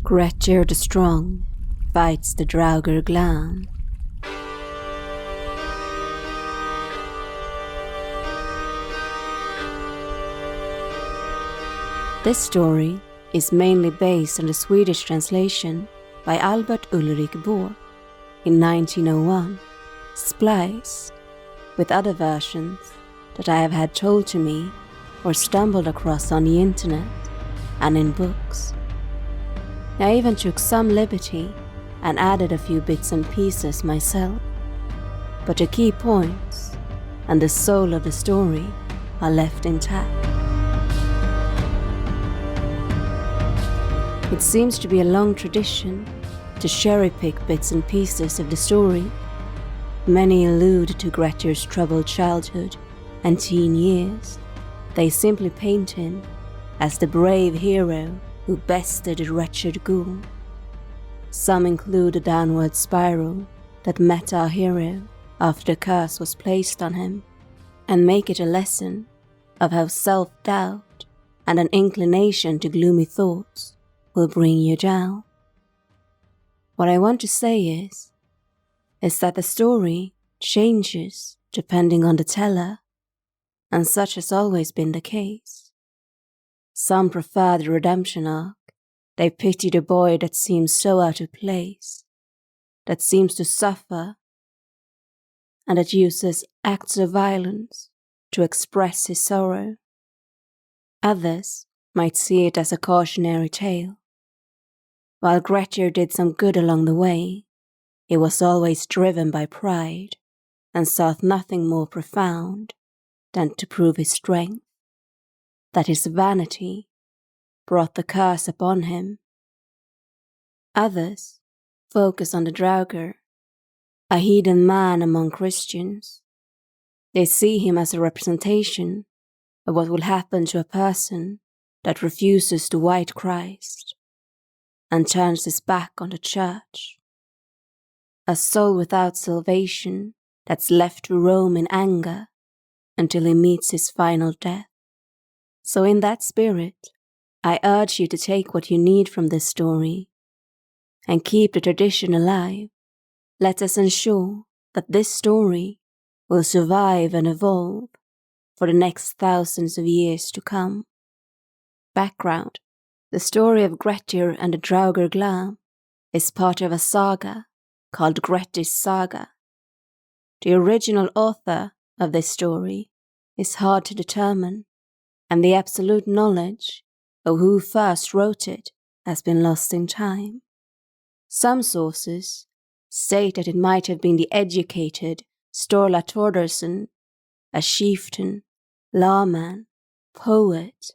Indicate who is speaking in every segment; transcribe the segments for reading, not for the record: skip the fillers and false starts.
Speaker 1: Grettir the Strong fights the draugir Glam. This story is mainly based on the Swedish translation by Albert Ulrik Bohr in 1901, spliced with other versions that I have had told to me or stumbled across on the internet and in books. I even took some liberty and added a few bits and pieces myself, but the key points and the soul of the story are left intact. It seems to be a long tradition to cherry-pick bits and pieces of the story. Many allude to Grettir's troubled childhood and teen years. They simply paint him as the brave hero who bested a wretched ghoul. Some include a downward spiral that met our hero after the curse was placed on him, and make it a lesson of how self-doubt and an inclination to gloomy thoughts will bring you down. What I want to say is that the story changes depending on the teller, and such has always been the case. Some prefer the redemption arc. They pity the boy that seems so out of place, that seems to suffer, and that uses acts of violence to express his sorrow. Others might see it as a cautionary tale. While Grettir did some good along the way, he was always driven by pride and sought nothing more profound than to prove his strength, that his vanity brought the curse upon him. Others focus on the draugir, a heathen man among Christians. They see him as a representation of what will happen to a person that refuses to white Christ and turns his back on the church. A soul without salvation that's left to roam in anger until he meets his final death. So in that spirit, I urge you to take what you need from this story and keep the tradition alive. Let us ensure that this story will survive and evolve for the next thousands of years to come. Background: the story of Grettir and the draugir Glam is part of a saga called Grettir's Saga. The original author of this story is hard to determine, and the absolute knowledge of who first wrote it has been lost in time. Some sources state that it might have been the educated Sturla Thordarson, a chieftain, lawman, poet,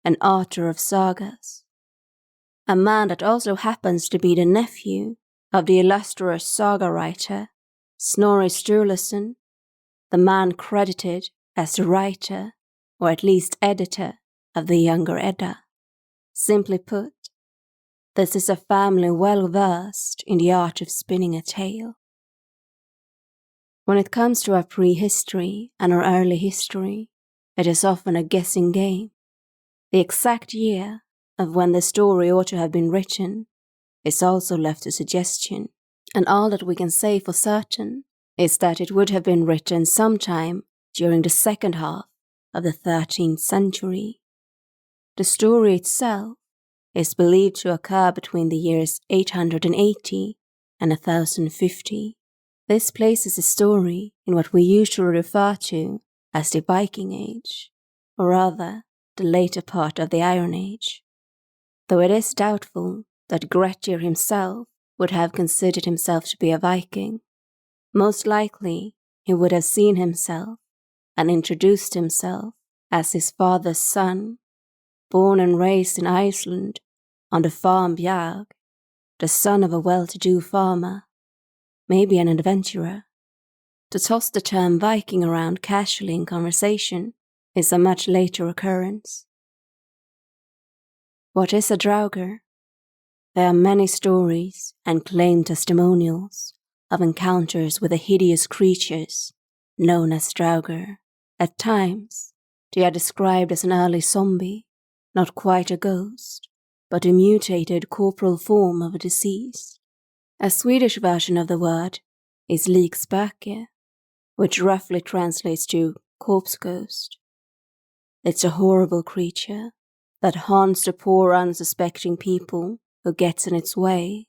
Speaker 1: and author of sagas. A man that also happens to be the nephew of the illustrious saga writer Snorri Sturluson, the man credited as the writer, or at least editor, of the Younger Edda. Simply put, this is a family well versed in the art of spinning a tale. When it comes to our prehistory and our early history, it is often a guessing game. The exact year of when the story ought to have been written is also left to suggestion, and all that we can say for certain is that it would have been written sometime during the second half of the 13th century. The story itself is believed to occur between the years 880 and 1050. This places the story in what we usually refer to as the Viking Age, or rather, the later part of the Iron Age. Though it is doubtful that Grettir himself would have considered himself to be a Viking. Most likely, he would have seen himself and introduced himself as his father's son, born and raised in Iceland on the farm Bjarg, the son of a well-to-do farmer, maybe an adventurer. To toss the term Viking around casually in conversation is a much later occurrence. What is a draugir? There are many stories and claimed testimonials of encounters with the hideous creatures known as draugir. At times, they are described as an early zombie, not quite a ghost, but a mutated corporal form of a disease. A Swedish version of the word is likspöke, which roughly translates to corpse ghost. It's a horrible creature that haunts the poor unsuspecting people who gets in its way.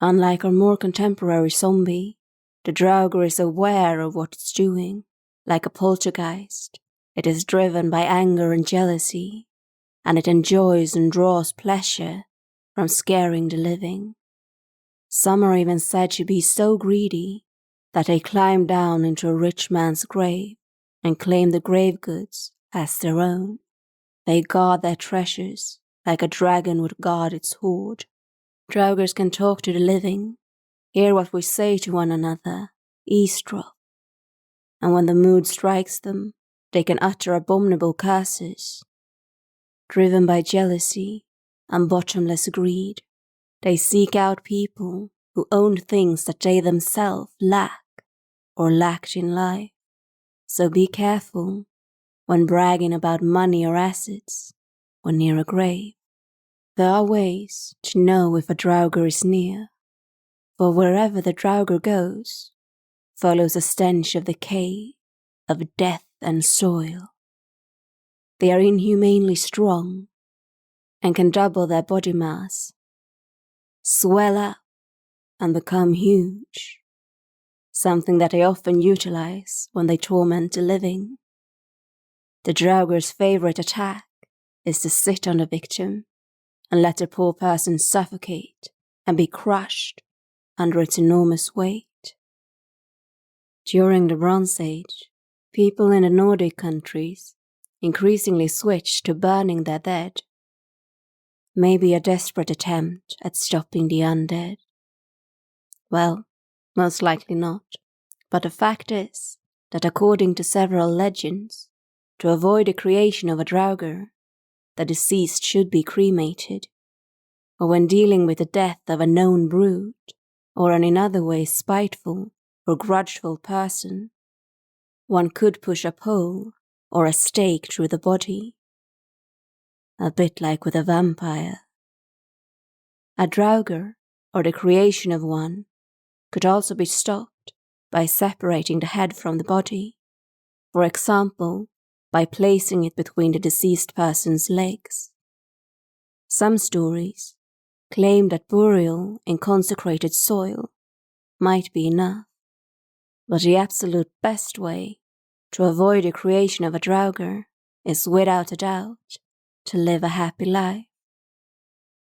Speaker 1: Unlike our more contemporary zombie, the draugir is aware of what it's doing. Like a poltergeist, it is driven by anger and jealousy, and it enjoys and draws pleasure from scaring the living. Some are even said to be so greedy that they climb down into a rich man's grave and claim the grave goods as their own. They guard their treasures like a dragon would guard its hoard. Draugirs can talk to the living, hear what we say to one another, eavesdrop. And when the mood strikes them, they can utter abominable curses. Driven by jealousy and bottomless greed, they seek out people who own things that they themselves lack or lacked in life. So be careful when bragging about money or assets or near a grave. There are ways to know if a draugir is near, for wherever the draugir goes, follows a stench of decay, of death and soil. They are inhumanely strong and can double their body mass, swell up and become huge, something that they often utilize when they torment the living. The draugir's favorite attack is to sit on the victim and let the poor person suffocate and be crushed under its enormous weight. During the Bronze Age, people in the Nordic countries increasingly switched to burning their dead, maybe a desperate attempt at stopping the undead. Well, most likely not, but the fact is that according to several legends, to avoid the creation of a draugir, the deceased should be cremated, or when dealing with the death of a known brood, or an in other ways spiteful or grudgeful person, one could push a pole or a stake through the body, a bit like with a vampire. A draugir, or the creation of one, could also be stopped by separating the head from the body, for example, by placing it between the deceased person's legs. Some stories claim that burial in consecrated soil might be enough, but the absolute best way to avoid the creation of a draugir is without a doubt to live a happy life.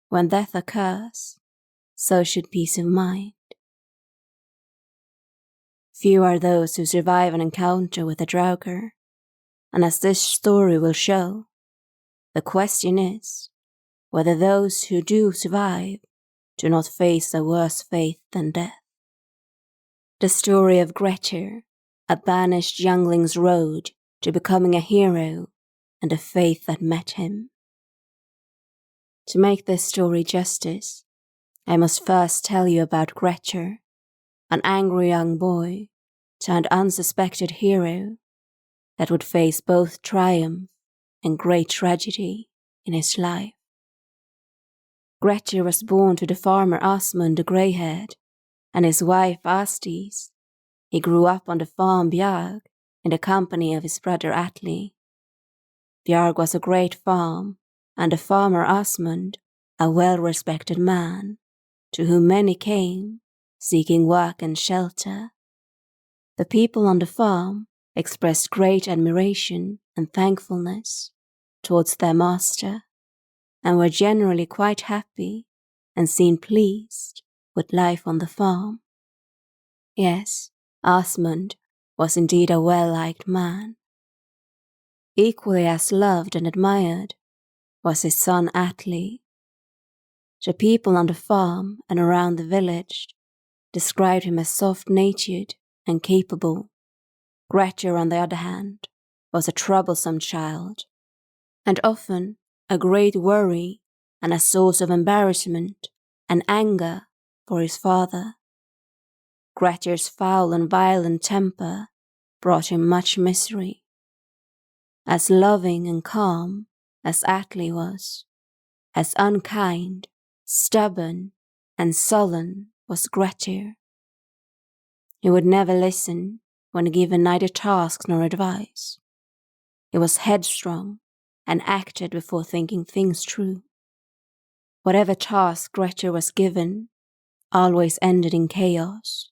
Speaker 1: When death occurs, so should peace of mind. Few are those who survive an encounter with a draugir, and as this story will show, the question is whether those who do survive do not face a worse fate than death. The story of Grettir, a banished youngling's road to becoming a hero, and the fate that met him. To make this story justice, I must first tell you about Grettir, an angry young boy turned unsuspected hero that would face both triumph and great tragedy in his life. Grettir was born to the farmer Asmund the Grey-haired and his wife Asdis. He grew up on the farm Bjarg in the company of his brother Atli. Bjarg was a great farm, and the farmer Asmund a well-respected man, to whom many came, seeking work and shelter. The people on the farm expressed great admiration and thankfulness towards their master, and were generally quite happy and seemed pleased with life on the farm. Yes, Asmund was indeed a well-liked man. Equally as loved and admired was his son Atli. The people on the farm and around the village described him as soft-natured and capable. Grettir, on the other hand, was a troublesome child, and often a great worry and a source of embarrassment and anger for his father. Grettir's foul and violent temper brought him much misery. As loving and calm as Atli was, as unkind, stubborn, and sullen was Grettir. He would never listen when given neither tasks nor advice. He was headstrong and acted before thinking things through. Whatever task Grettir was given always ended in chaos.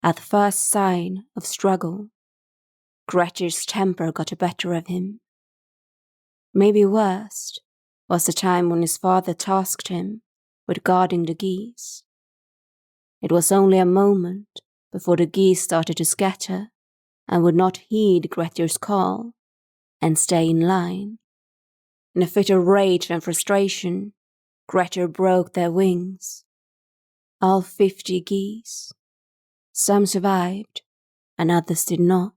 Speaker 1: At the first sign of struggle, Grettir's temper got the better of him. Maybe worst was the time when his father tasked him with guarding the geese. It was only a moment before the geese started to scatter and would not heed Grettir's call and stay in line. In a fit of rage and frustration, Grettir broke their wings. All 50 geese. Some survived, and others did not.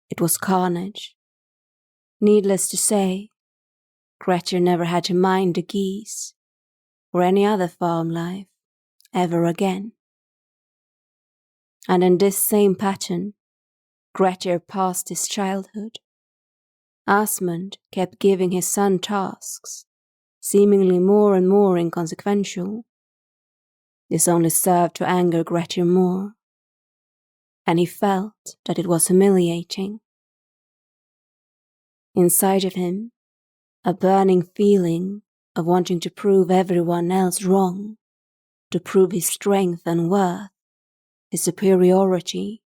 Speaker 1: It was carnage. Needless to say, Grettir never had to mind the geese or any other farm life ever again. And in this same pattern, Grettir passed his childhood. Asmund kept giving his son tasks, seemingly more and more inconsequential. This only served to anger Grettir more, and he felt that it was humiliating. Inside of him, a burning feeling of wanting to prove everyone else wrong, to prove his strength and worth, his superiority,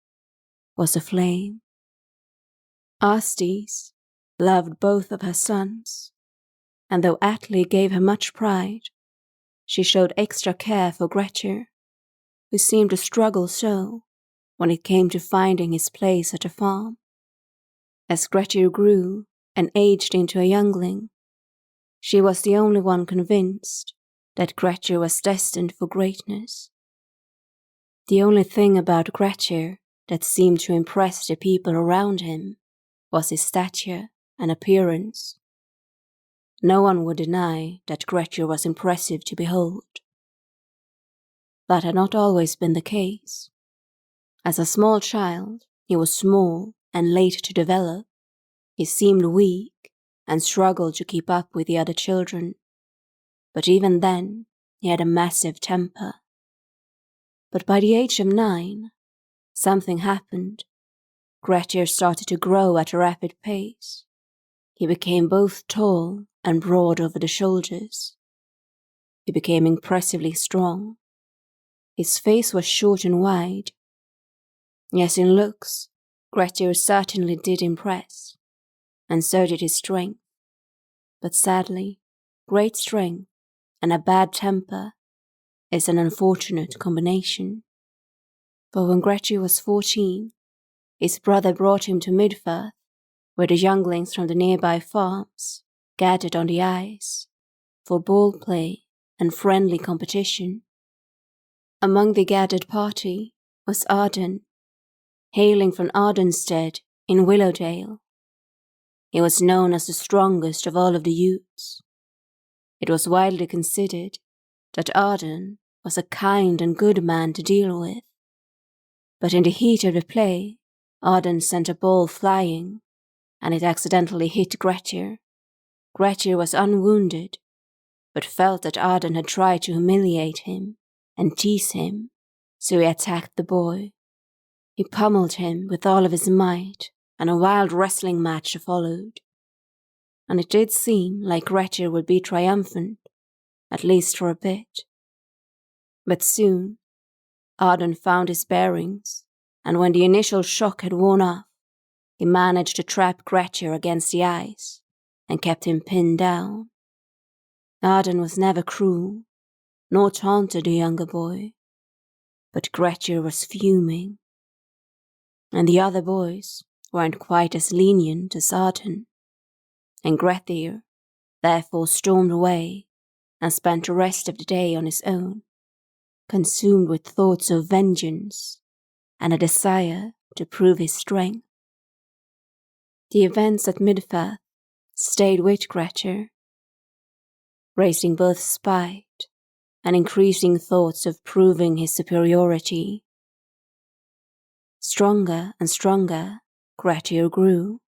Speaker 1: was aflame. Asdis loved both of her sons, and though Atli gave her much pride, she showed extra care for Grettir, who seemed to struggle so when it came to finding his place at the farm. As Grettir grew and aged into a youngling, she was the only one convinced that Grettir was destined for greatness. The only thing about Grettir that seemed to impress the people around him was his stature and appearance. No one would deny that Grettir was impressive to behold. That had not always been the case. As a small child, he was small and late to develop. He seemed weak and struggled to keep up with the other children. But even then, he had a massive temper. But by the age of 9, something happened. Grettir started to grow at a rapid pace. He became both tall and broad over the shoulders. He became impressively strong. His face was short and wide. Yes, in looks, Grettir certainly did impress, and so did his strength. But sadly, great strength and a bad temper is an unfortunate combination. For when Grettir was 14, his brother brought him to Midfirth, where the younglings from the nearby farms gathered on the ice for ball play and friendly competition. Among the gathered party was Arden, hailing from Ardenstead in Willowdale. He was known as the strongest of all of the youths. It was widely considered that Arden was a kind and good man to deal with. But in the heat of the play, Arden sent a ball flying, and it accidentally hit Grettir. Grettir was unwounded, but felt that Arden had tried to humiliate him and tease him, so he attacked the boy. He pummeled him with all of his might, and a wild wrestling match followed. And it did seem like Grettir would be triumphant, at least for a bit. But soon, Arden found his bearings, and when the initial shock had worn off, he managed to trap Grettir against the ice and kept him pinned down. Arden was never cruel, nor taunted the younger boy, but Grettir was fuming. And the other boys weren't quite as lenient as Arden, and Grettir therefore stormed away and spent the rest of the day on his own, consumed with thoughts of vengeance and a desire to prove his strength. The events at Midfirth stayed with Grettir, raising both spite and increasing thoughts of proving his superiority. Stronger and stronger, Grettir grew,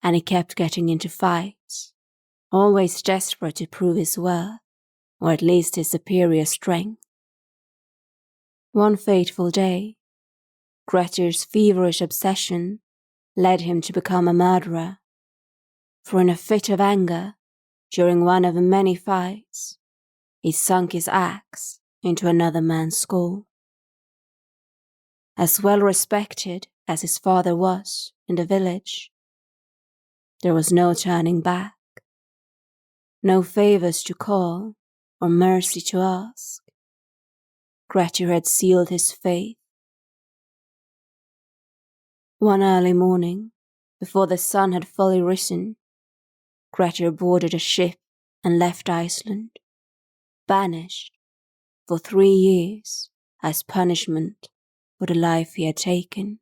Speaker 1: and he kept getting into fights, always desperate to prove his worth, or at least his superior strength. One fateful day, Grettir's feverish obsession led him to become a murderer, for in a fit of anger, during one of many fights, he sunk his axe into another man's skull. As well respected as his father was in the village, there was no turning back, no favours to call or mercy to ask. Grettir had sealed his fate. One early morning, before the sun had fully risen, Grettir boarded a ship and left Iceland, banished for 3 years as punishment for the life he had taken.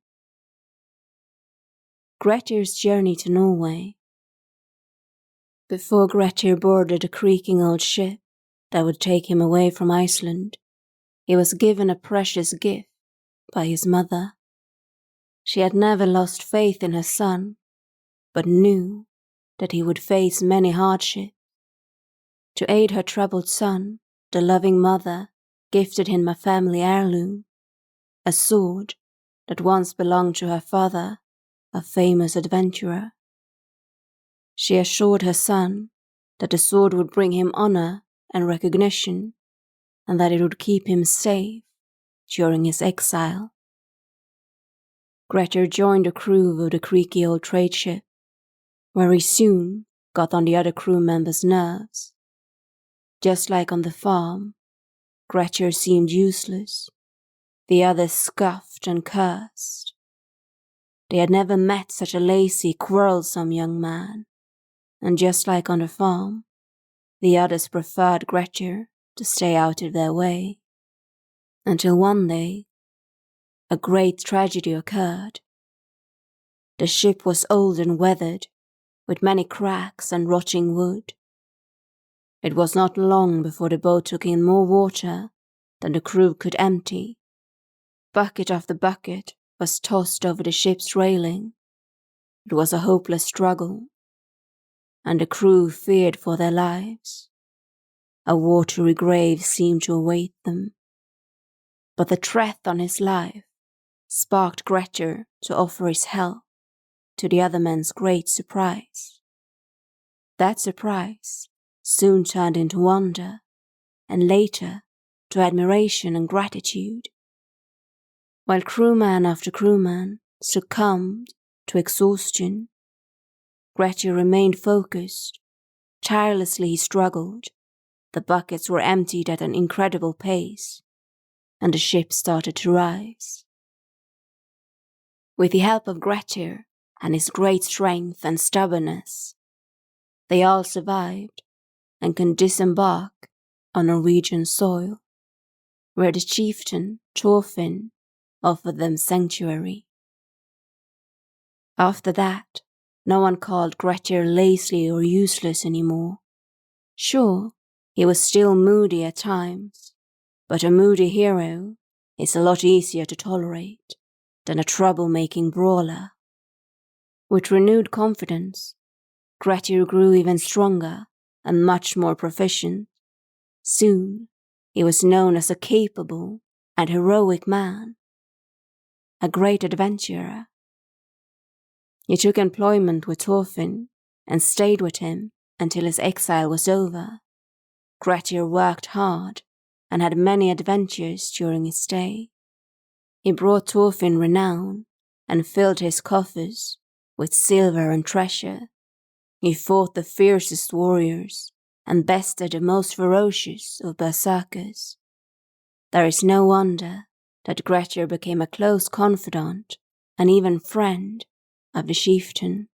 Speaker 1: Grettir's journey to Norway. Before Grettir boarded a creaking old ship that would take him away from Iceland, he was given a precious gift by his mother. She had never lost faith in her son, but knew that he would face many hardships. To aid her troubled son, the loving mother gifted him a family heirloom, a sword that once belonged to her father, a famous adventurer. She assured her son that the sword would bring him honor and recognition, and that it would keep him safe during his exile. Grettir joined the crew of the creaky old trade ship, where he soon got on the other crew members' nerves. Just like on the farm, Grettir seemed useless. The others scoffed and cursed. They had never met such a lazy, quarrelsome young man, and just like on the farm, the others preferred Grettir to stay out of their way. Until one day, a great tragedy occurred. The ship was old and weathered, with many cracks and rotting wood. It was not long before the boat took in more water than the crew could empty. Bucket after bucket was tossed over the ship's railing. It was a hopeless struggle, and the crew feared for their lives. A watery grave seemed to await them. But the threat on his life sparked Grettir to offer his help, to the other men's great surprise. That surprise soon turned into wonder, and later to admiration and gratitude. While crewman after crewman succumbed to exhaustion, Grettir remained focused. Tirelessly he struggled. The buckets were emptied at an incredible pace, and the ship started to rise. With the help of Grettir and his great strength and stubbornness, they all survived and could disembark on Norwegian soil, where the chieftain, Thorfinn, offered them sanctuary. After that, no one called Grettir lazy or useless anymore. Sure, he was still moody at times, but a moody hero is a lot easier to tolerate than a troublemaking brawler. With renewed confidence, Grettir grew even stronger and much more proficient. Soon, he was known as a capable and heroic man, a great adventurer. He took employment with Thorfinn and stayed with him until his exile was over. Grettir worked hard and had many adventures during his stay. He brought Thorfinn renown and filled his coffers with silver and treasure. He fought the fiercest warriors and bested the most ferocious of berserkers. There is no wonder that Grettir became a close confidant and even friend of the chieftain.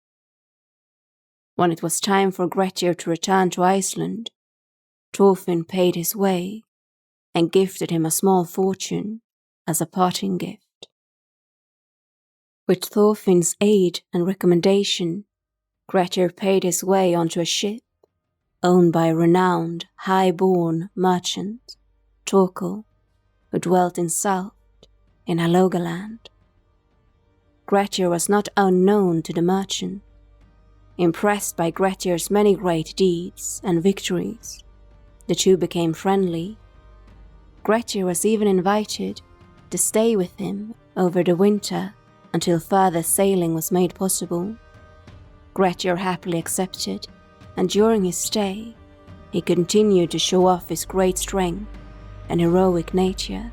Speaker 1: When it was time for Grettir to return to Iceland, Thorfinn paid his way and gifted him a small fortune as a parting gift. With Thorfinn's aid and recommendation, Grettir paid his way onto a ship owned by a renowned, high-born merchant, Thorkel, who dwelt in South in Hålogaland. Grettir was not unknown to the merchant. Impressed by Grettir's many great deeds and victories, the two became friendly. Grettir was even invited to stay with him over the winter until further sailing was made possible. Grettir happily accepted, and during his stay, he continued to show off his great strength and heroic nature.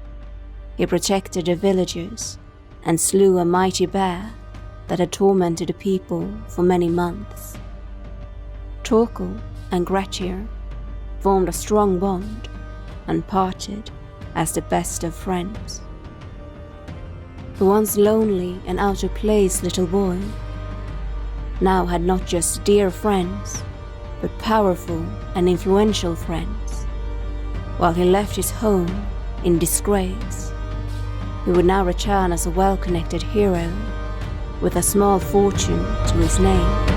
Speaker 1: He protected the villagers and slew a mighty bear that had tormented the people for many months. Torkel and Grettir formed a strong bond and parted as the best of friends. The once lonely and out of place little boy now had not just dear friends, but powerful and influential friends. While he left his home in disgrace, he would now return as a well-connected hero with a small fortune to his name.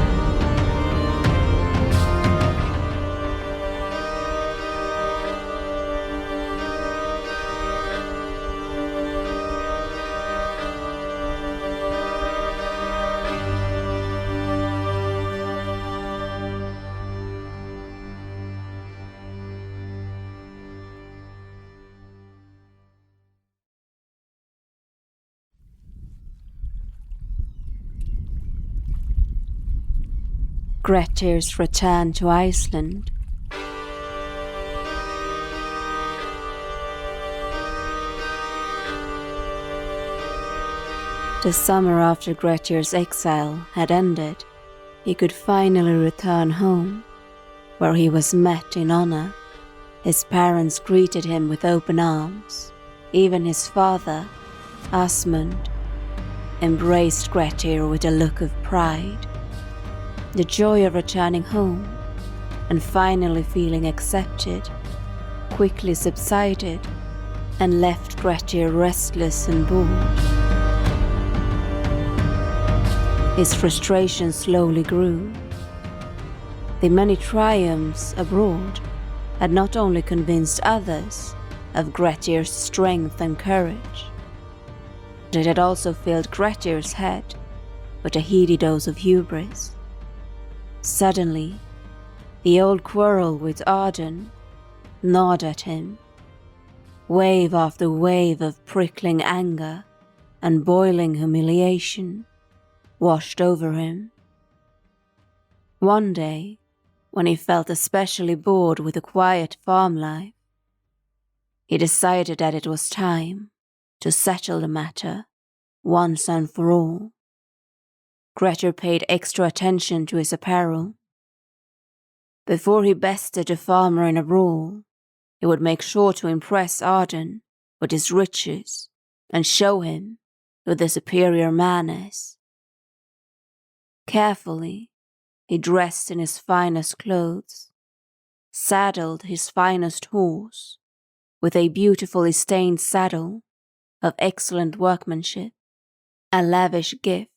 Speaker 1: Grettir's return to Iceland. The summer after Grettir's exile had ended, he could finally return home, where he was met in honor. His parents greeted him with open arms. Even his father, Asmund, embraced Grettir with a look of pride. The joy of returning home and finally feeling accepted quickly subsided and left Grettir restless and bored. His frustration slowly grew. The many triumphs abroad had not only convinced others of Grettir's strength and courage, but it had also filled Grettir's head with a heady dose of hubris. Suddenly, the old quarrel with Arden gnawed at him. Wave after wave of prickling anger and boiling humiliation washed over him. One day, when he felt especially bored with the quiet farm life, he decided that it was time to settle the matter once and for all. Grettir paid extra attention to his apparel. Before he bested the farmer in a brawl, he would make sure to impress Arden with his riches and show him who the superior man is. Carefully, he dressed in his finest clothes, saddled his finest horse with a beautifully stained saddle of excellent workmanship, a lavish gift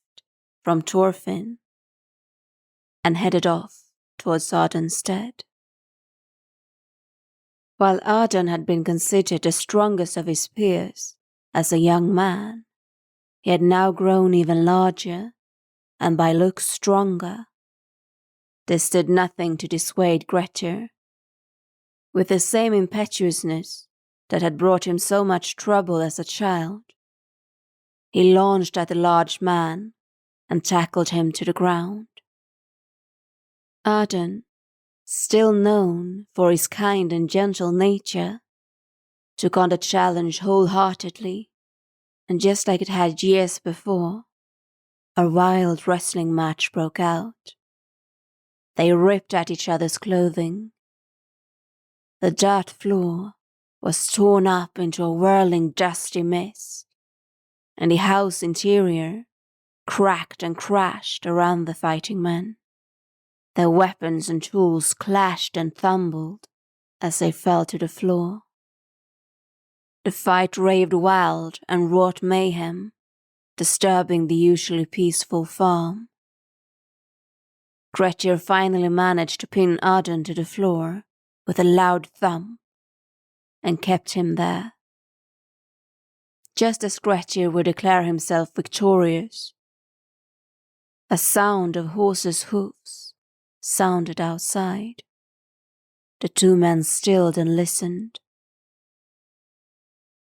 Speaker 1: from Thorfinn, and headed off towards Ardenstead. While Arden had been considered the strongest of his peers as a young man, he had now grown even larger and by looks stronger. This did nothing to dissuade Grettir. With the same impetuousness that had brought him so much trouble as a child, he launched at the large man and tackled him to the ground. Arden, still known for his kind and gentle nature, took on the challenge wholeheartedly, and just like it had years before, a wild wrestling match broke out. They ripped at each other's clothing. The dirt floor was torn up into a whirling dusty mist, and the house interior cracked and crashed around the fighting men. Their weapons and tools clashed and thumbled as they fell to the floor. The fight raved wild and wrought mayhem, disturbing the usually peaceful farm. Grettir finally managed to pin Arden to the floor with a loud thump and kept him there. Just as Grettir would declare himself victorious, A sound of horses' hoofs sounded outside. The two men stilled and listened.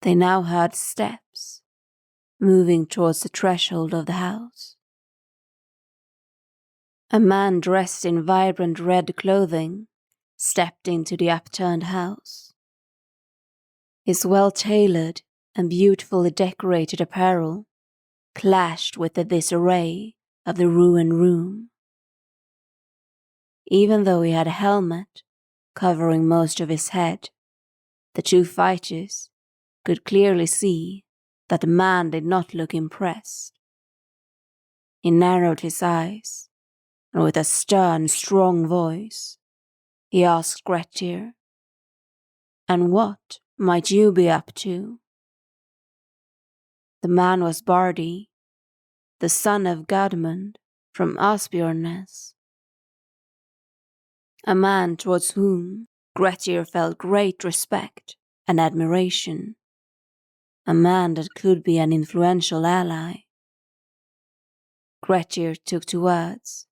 Speaker 1: They now heard steps moving towards the threshold of the house. A man dressed in vibrant red clothing stepped into the upturned house. His well-tailored and beautifully decorated apparel clashed with the disarray of the ruined room. Even though he had a helmet covering most of his head, the two fighters could clearly see that the man did not look impressed. He narrowed his eyes, and with a stern, strong voice, he asked Grettir, "And what might you be up to?" The man was Bardi, the son of Gudmund from Asbjörnnes, a man towards whom Grettir felt great respect and admiration, a man that could be an influential ally. Grettir took to words.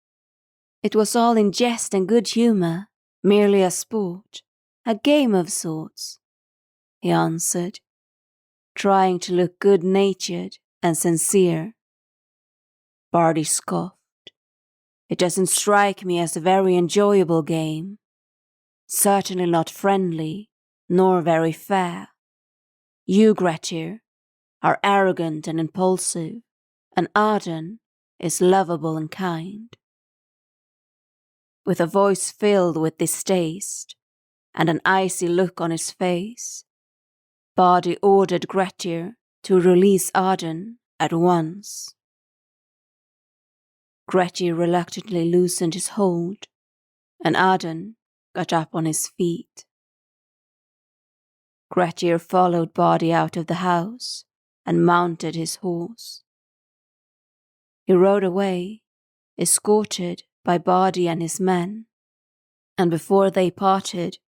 Speaker 1: It was all in jest and good humour, merely a sport, a game of sorts, he answered, trying to look good-natured and sincere. Bardi scoffed. "It doesn't strike me as a very enjoyable game. Certainly not friendly, nor very fair. You, Grettir, are arrogant and impulsive, and Arden is lovable and kind." With a voice filled with distaste and an icy look on his face, Bardi ordered Grettir to release Arden at once. Grettir reluctantly loosened his hold, and Arden got up on his feet. Grettir followed Bardi out of the house and mounted his horse. He rode away, escorted by Bardi and his men, and before they parted,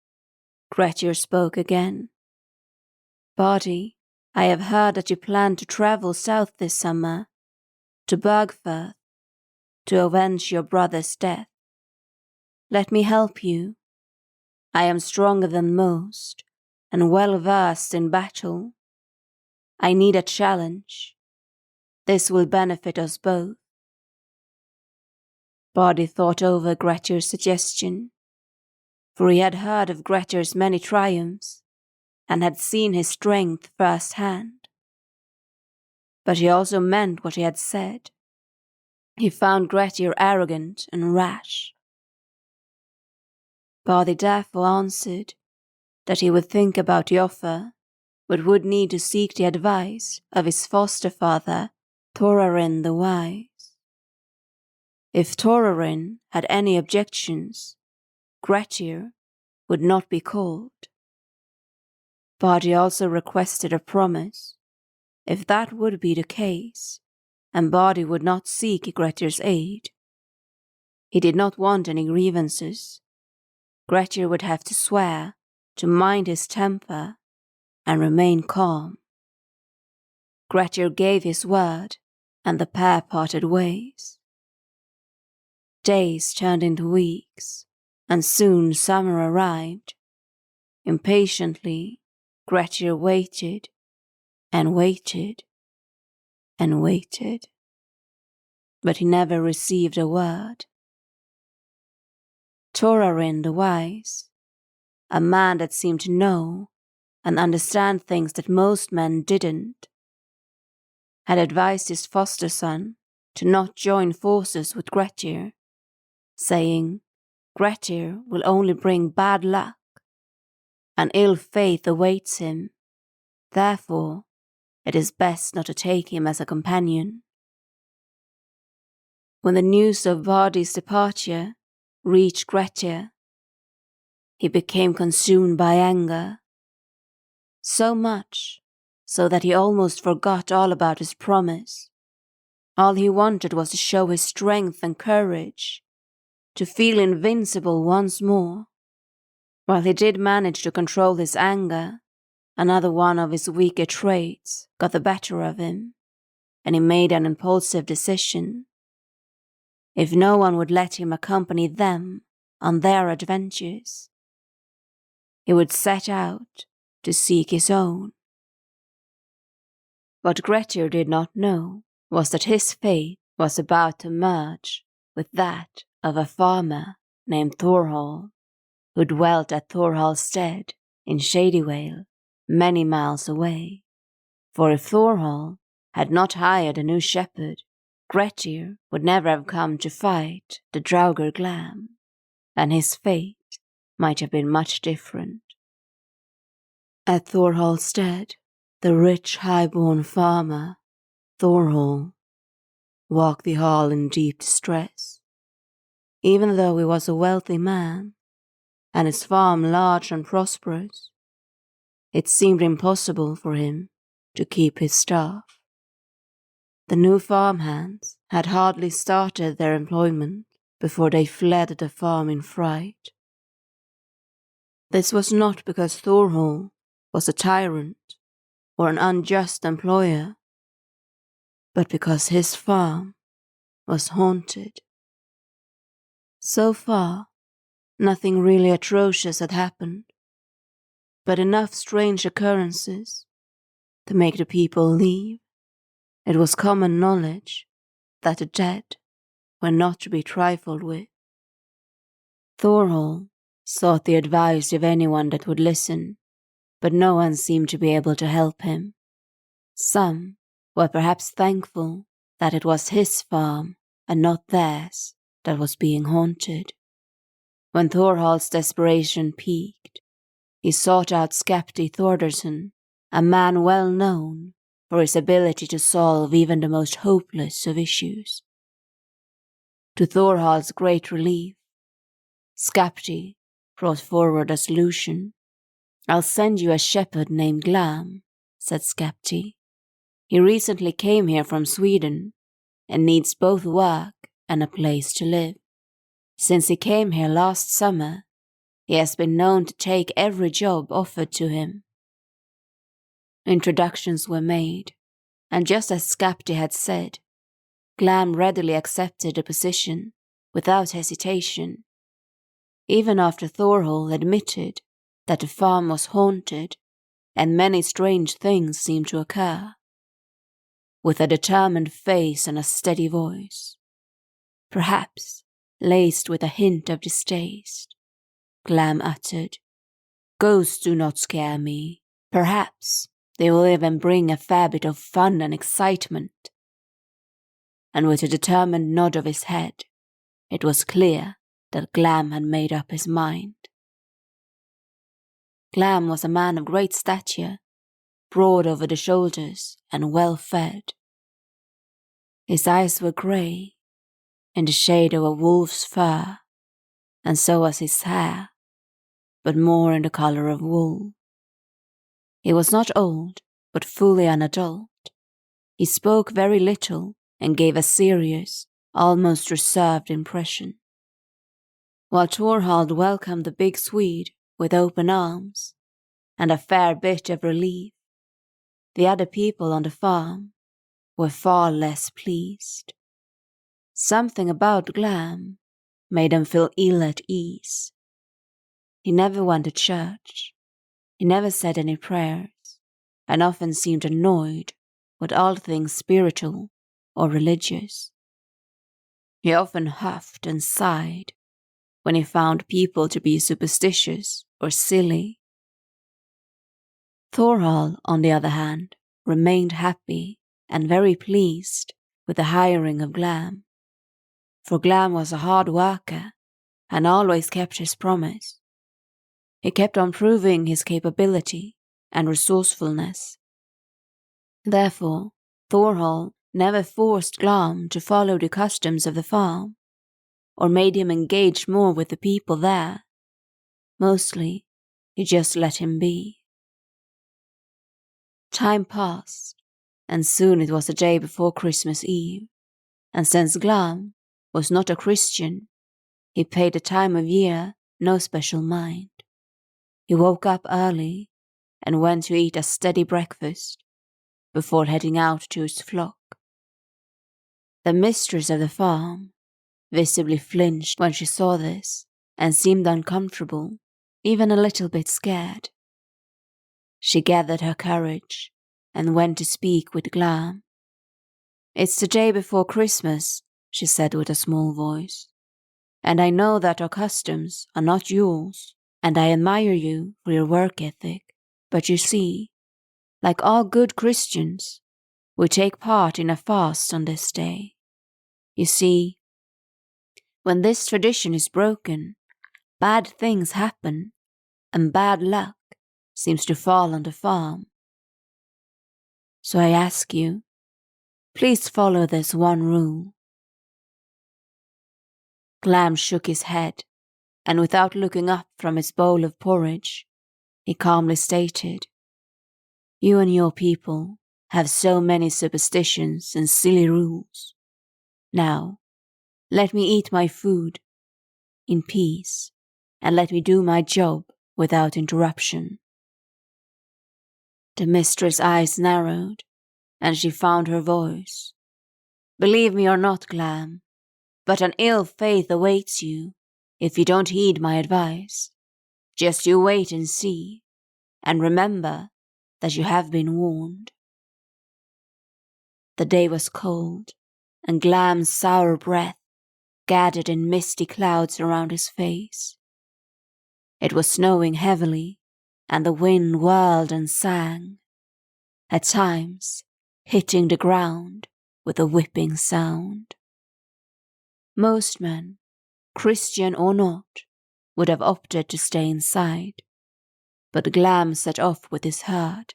Speaker 1: Grettir spoke again. "Bardi, I have heard that you plan to travel south this summer, to Bergfirth, to avenge your brother's death. Let me help you. I am stronger than most, and well versed in battle. I need a challenge. This will benefit us both." Bardi thought over Grettir's suggestion, for he had heard of Grettir's many triumphs and had seen his strength firsthand. But he also meant what he had said. He found Grettir arrogant and rash. Bardi therefore answered that he would think about the offer, but would need to seek the advice of his foster father, Thorarin the Wise. If Thorarin had any objections, Grettir would not be called. Bardi also requested a promise. If that would be the case, and Bardi would not seek Grettir's aid, he did not want any grievances. Grettir would have to swear to mind his temper and remain calm. Grettir gave his word, and the pair parted ways. Days turned into weeks, and soon summer arrived. Impatiently, Grettir waited, and waited, and waited, but he never received a word. Thorarin the Wise, a man that seemed to know and understand things that most men didn't, had advised his foster son to not join forces with Grettir, saying, "Grettir will only bring bad luck, and ill fate awaits him. Therefore, it is best not to take him as a companion." When the news of Bardi's departure reached Grettir, he became consumed by anger, so much so that he almost forgot all about his promise. All he wanted was to show his strength and courage, to feel invincible once more. While he did manage to control his anger, another one of his weaker traits got the better of him, and he made an impulsive decision. if no one would let him accompany them on their adventures. He would set out to seek his own. What Grettir did not know was that his fate was about to merge with that of a farmer named Thorhall, who dwelt at Thorhall's stead in Shadywale, many miles away. For if Thorhall had not hired a new shepherd, Grettir would never have come to fight the draugir Glam, and his fate might have been much different. At Thorhall's stead, the rich high-born farmer, Thorhall, walked the hall in deep distress. Even though he was a wealthy man, and his farm large and prosperous, it seemed impossible for him to keep his staff. The new farmhands had hardly started their employment before they fled the farm in fright. This was not because Thorhall was a tyrant or an unjust employer, but because his farm was haunted. So far, nothing really atrocious had happened, but enough strange occurrences to make the people leave. It was common knowledge that the dead were not to be trifled with. Thorhall sought the advice of anyone that would listen, but no one seemed to be able to help him. Some were perhaps thankful that it was his farm and not theirs that was being haunted. When Thorhall's desperation peaked, he sought out Skapti Thordarson, a man well known for his ability to solve even the most hopeless of issues. To Thorhall's great relief, Skapti brought forward a solution. "I'll send you a shepherd named Glam," said Skapti. "He recently came here from Sweden and needs both work and a place to live. Since he came here last summer, he has been known to take every job offered to him." Introductions were made, and just as Skapti had said, Glam readily accepted the position without hesitation, even after Thorhall admitted that the farm was haunted and many strange things seemed to occur. With a determined face and a steady voice, perhaps laced with a hint of distaste, Glam uttered, "Ghosts do not scare me. Perhaps they will even bring a fair bit of fun and excitement." And with a determined nod of his head, it was clear that Glam had made up his mind. Glam was a man of great stature, broad over the shoulders and well fed. His eyes were grey, in the shade of a wolf's fur, and so was his hair, but more in the colour of wool. He was not old, but fully an adult. He spoke very little and gave a serious, almost reserved impression. While Thorhall welcomed the big Swede with open arms and a fair bit of relief, the other people on the farm were far less pleased. Something about Glam made them feel ill at ease. He never went to church, he never said any prayers, and often seemed annoyed with all things spiritual or religious. He often huffed and sighed when he found people to be superstitious or silly. Thorhall, on the other hand, remained happy and very pleased with the hiring of Glam, for Glam was a hard worker and always kept his promise. He kept on proving his capability and resourcefulness. Therefore, Thorhall never forced Glam to follow the customs of the farm, or made him engage more with the people there. Mostly, he just let him be. Time passed, and soon it was the day before Christmas Eve, and since Glam was not a Christian, he paid the time of year no special mind. He woke up early and went to eat a steady breakfast before heading out to his flock. The mistress of the farm, visibly flinched when she saw this and seemed uncomfortable, even a little bit scared. She gathered her courage and went to speak with Glam. "It's the day before Christmas," she said with a small voice, "and I know that our customs are not yours, and I admire you for your work ethic, but you see, like all good Christians, we take part in a fast on this day. You see, when this tradition is broken, bad things happen, and bad luck seems to fall on the farm. So I ask you, please follow this one rule." Glam shook his head, and without looking up from his bowl of porridge, he calmly stated, "You and your people have so many superstitions and silly rules. Now, let me eat my food in peace, and let me do my job without interruption." The mistress' eyes narrowed, and she found her voice. "Believe me or not, Glam, but an ill fate awaits you if you don't heed my advice. Just you wait and see, and remember that you have been warned." The day was cold, and Glam's sour breath gathered in misty clouds around his face. It was snowing heavily, and the wind whirled and sang, at times hitting the ground with a whipping sound. Most men, Christian or not, would have opted to stay inside, but Glam set off with his herd.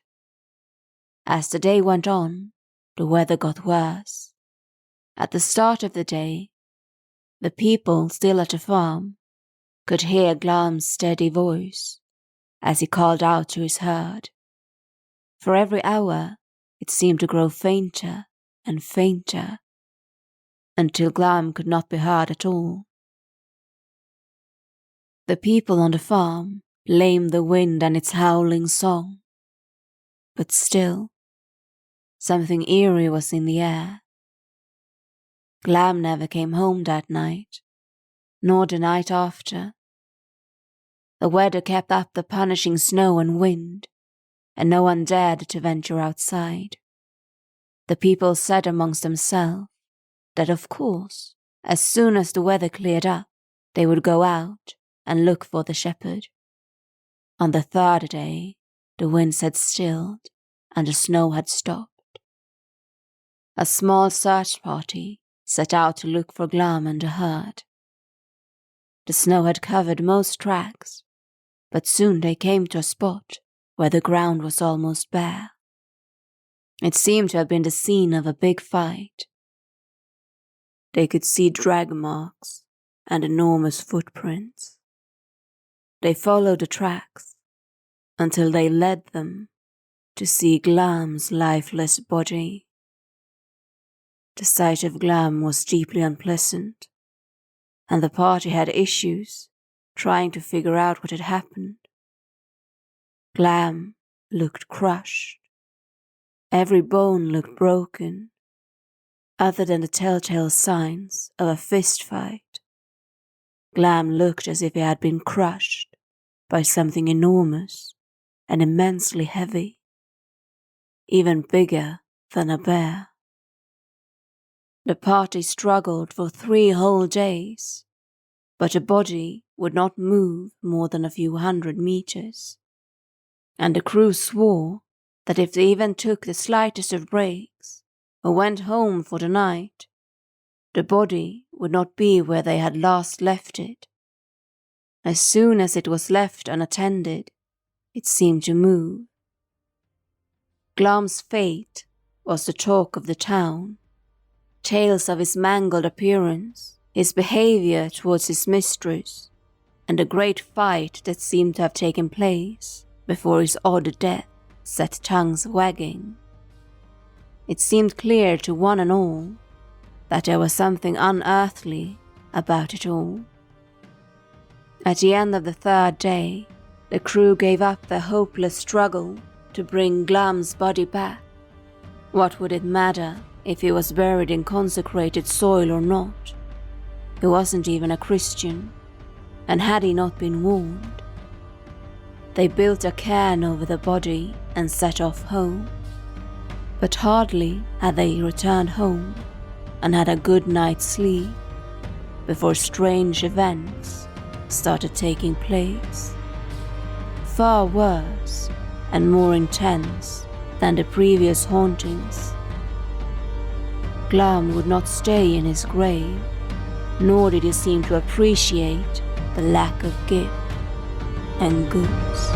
Speaker 1: As the day went on, the weather got worse. At the start of the day, the people still at the farm could hear Glam's steady voice as he called out to his herd. For every hour, it seemed to grow fainter and fainter, until Glam could not be heard at all. The people on the farm blamed the wind and its howling song, but still, something eerie was in the air. Glam never came home that night, nor the night after. The weather kept up the punishing snow and wind, and no one dared to venture outside. The people said amongst themselves that of course, as soon as the weather cleared up, they would go out and look for the shepherd. On the third day, the winds had stilled and the snow had stopped. A small search party set out to look for Glam and the herd. The snow had covered most tracks, but soon they came to a spot where the ground was almost bare. It seemed to have been the scene of a big fight. They could see drag marks and enormous footprints. They followed the tracks until they led them to see Glam's lifeless body. The sight of Glam was deeply unpleasant, and the party had issues trying to figure out what had happened. Glam looked crushed. Every bone looked broken, other than the telltale signs of a fist fight. Glam looked as if he had been crushed by something enormous and immensely heavy, even bigger than a bear. The party struggled for 3 whole days, but the body would not move more than a few 100 meters, and the crew swore that if they even took the slightest of breaks or went home for the night, the body would not be where they had last left it. As soon as it was left unattended, it seemed to move. Glam's fate was the talk of the town. Tales of his mangled appearance, his behavior towards his mistress, and the great fight that seemed to have taken place before his odd death set tongues wagging. It seemed clear to one and all that there was something unearthly about it all. At the end of the 3rd day, the crew gave up their hopeless struggle to bring Glam's body back. What would it matter if he was buried in consecrated soil or not? He wasn't even a Christian, and had he not been warned? They built a cairn over the body and set off home. But hardly had they returned home and had a good night's sleep before strange events started taking place, far worse and more intense than the previous hauntings. Glam would not stay in his grave, nor did he seem to appreciate the lack of gift and goods.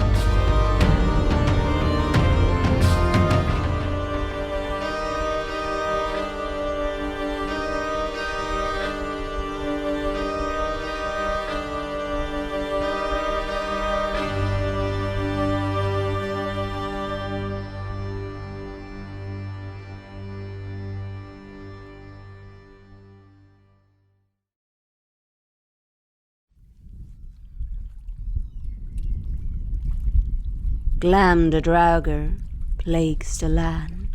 Speaker 1: Glam the draugir plagues the land.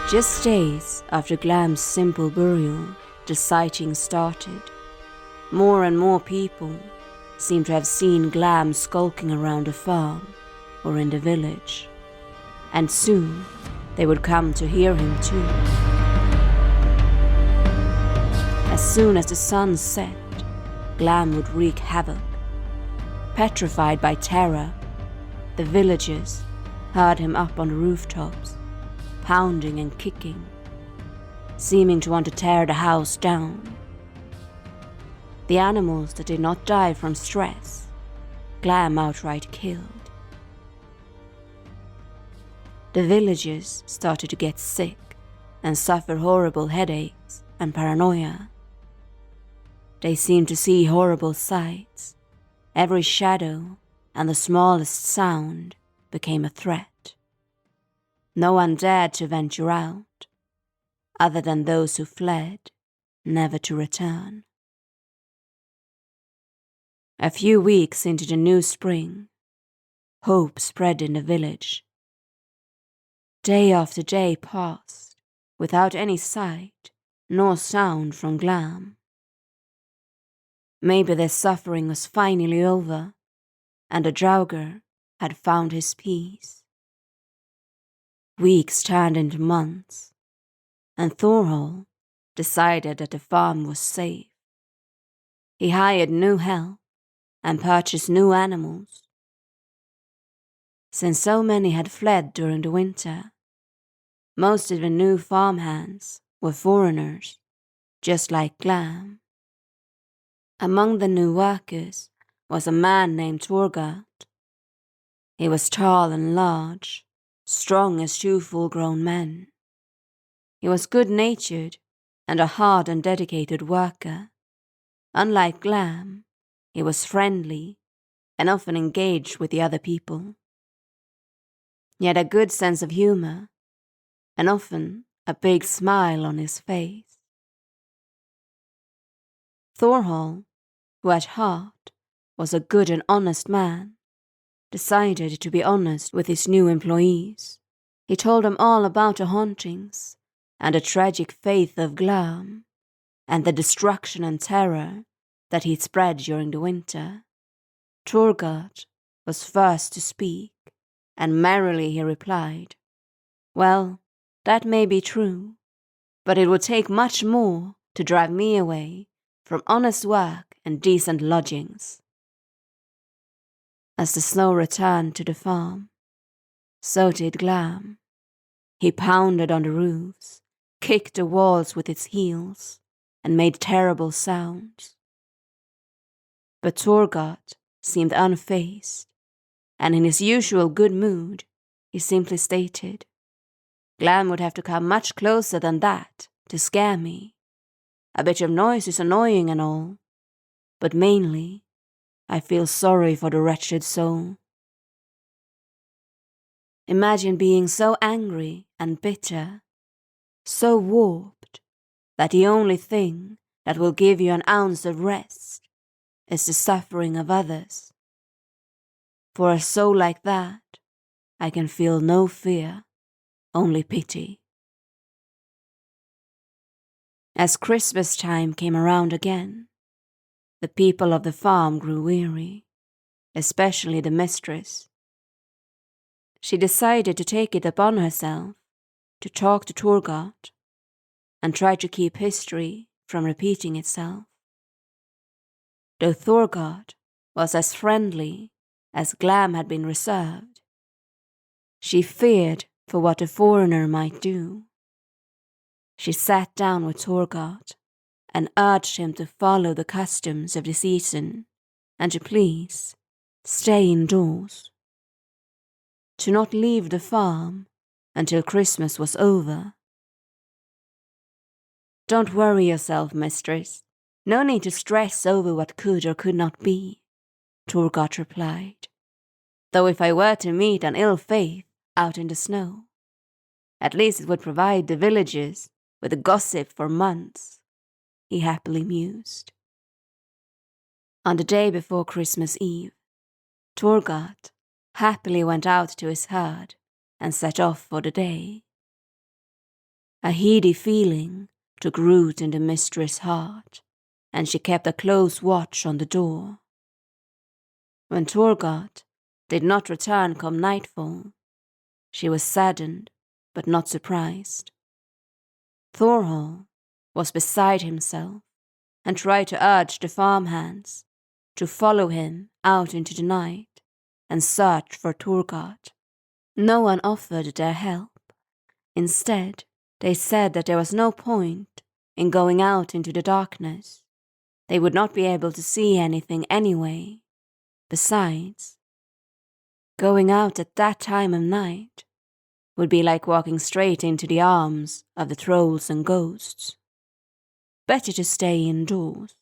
Speaker 1: Just days after Glam's simple burial, the sightings started. More and more people seemed to have seen Glam skulking around the farm or in the village, and soon they would come to hear him too. As soon as the sun set, Glam would wreak havoc. Petrified by terror, the villagers heard him up on the rooftops, pounding and kicking, seeming to want to tear the house down. The animals that did not die from stress, Glam outright killed. The villagers started to get sick and suffer horrible headaches and paranoia. They seemed to see horrible sights. Every shadow and the smallest sound became a threat. No one dared to venture out, other than those who fled, never to return. A few weeks into the new spring, hope spread in the village. Day after day passed, without any sight nor sound from Glam. Maybe their suffering was finally over, and the draugir had found his peace. Weeks turned into months, and Thorhall decided that the farm was safe. He hired new help and purchased new animals. Since so many had fled during the winter, most of the new farmhands were foreigners, just like Glam. Among the new workers was a man named Thorgerd. He was tall and large, strong as two full-grown men. He was good-natured and a hard and dedicated worker. Unlike Glam, he was friendly and often engaged with the other people. He had a good sense of humor and often a big smile on his face. Thorhall, who at heart was a good and honest man, decided to be honest with his new employees. He told them all about the hauntings and the tragic fate of Glam and the destruction and terror that he'd spread during the winter. Thorgerd was first to speak, and merrily he replied, "Well, that may be true, but it would take much more to drive me away from honest work and decent lodgings." As the snow returned to the farm, so did Glam. He pounded on the roofs, kicked the walls with his heels, and made terrible sounds. But Thorgerd seemed unfazed, and in his usual good mood, he simply stated, "Glam would have to come much closer than that to scare me. A bit of noise is annoying and all, but mainly, I feel sorry for the wretched soul." Imagine being so angry and bitter, so warped, that the only thing that will give you an ounce of rest is the suffering of others. For a soul like that I can feel no fear, only pity. As Christmas time came around again, the people of the farm grew weary, especially the mistress. She decided to take it upon herself to talk to Turgot and try to keep history from repeating itself. Though Thorgod was as friendly as Glam had been reserved, she feared for what the foreigner might do. She sat down with Thorgod and urged him to follow the customs of the season and to please stay indoors, to not leave the farm until Christmas was over. Don't worry yourself, mistress. No need to stress over what could or could not be, Turgot replied. Though if I were to meet an ill fate out in the snow, at least it would provide the villagers with gossip for months, he happily mused. On the day before Christmas Eve, Turgot happily went out to his herd and set off for the day. A heady feeling took root in the mistress' heart, and she kept a close watch on the door. When Turgot did not return come nightfall, she was saddened but not surprised. Thorhall was beside himself and tried to urge the farmhands to follow him out into the night and search for Turgot. No one offered their help. Instead, they said that there was no point in going out into the darkness. They would not be able to see anything anyway. Besides, going out at that time of night would be like walking straight into the arms of the trolls and ghosts. Better to stay indoors,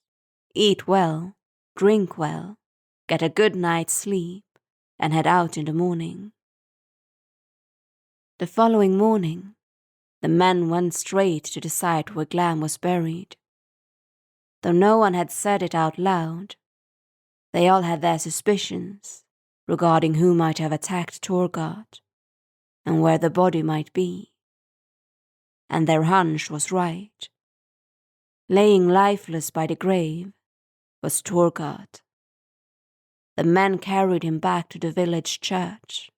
Speaker 1: eat well, drink well, get a good night's sleep, and head out in the morning. The following morning, the men went straight to the site where Glam was buried. Though no one had said it out loud, they all had their suspicions regarding who might have attacked Turgot and where the body might be. And their hunch was right. Laying lifeless by the grave was Turgot. The men carried him back to the village church,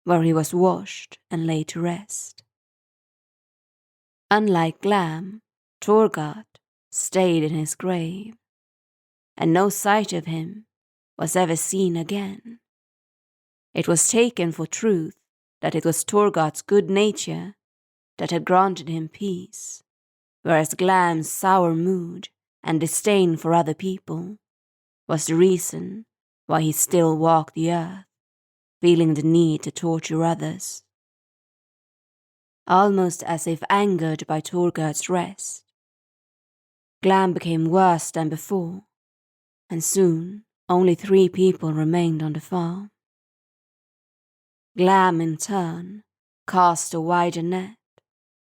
Speaker 1: where he was washed and laid to rest. Unlike Glam, Turgot stayed in his grave, and no sight of him was ever seen again. It was taken for truth that it was Turgot's good nature that had granted him peace, whereas Glam's sour mood and disdain for other people was the reason why he still walked the earth, feeling the need to torture others. Almost as if angered by Turgot's rest, Glam became worse than before, and soon only 3 people remained on the farm. Glam, in turn, cast a wider net,